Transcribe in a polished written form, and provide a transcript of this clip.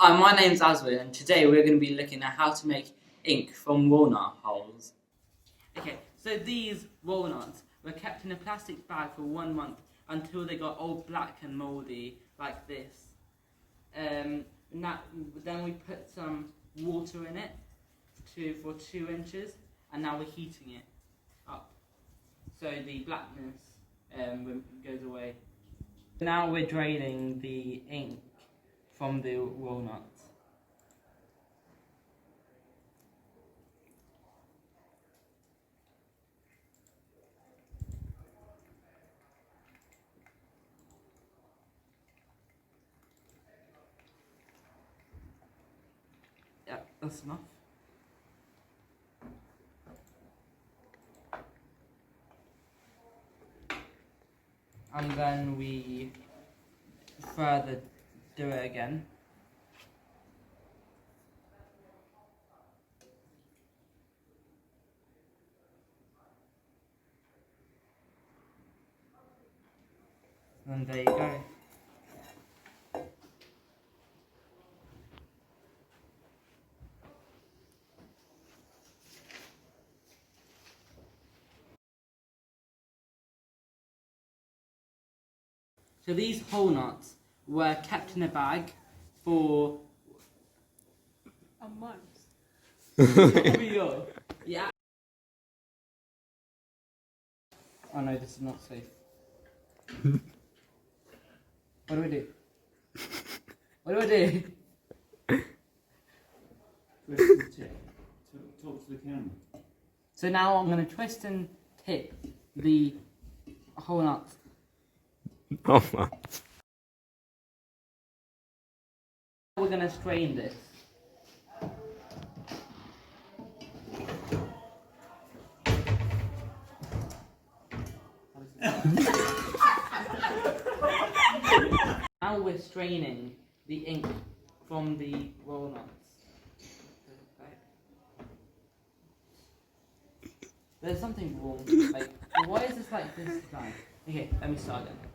Hi, my name's Aswin, and today we're going to be looking at how to make ink from walnut hulls. Okay, so these walnuts were kept in a plastic bag for 1 month until they got all black and mouldy, like this. Then we put some water in it for 2 inches, and now we're heating it up so the blackness goes away. Now we're draining the ink from the walnuts. Yeah, that's enough. And then we further do it again. And there you go. So these whole nuts were kept in a bag for a month. Yeah. Oh no, this is not safe. What do we do? What do I do? Talk to the camera. So now I'm going to twist and tip the whole nut. Oh my. We're going to strain this. Now we're straining the ink from the walnuts. There's something wrong. Like, why is this like this time? Okay, let me start again.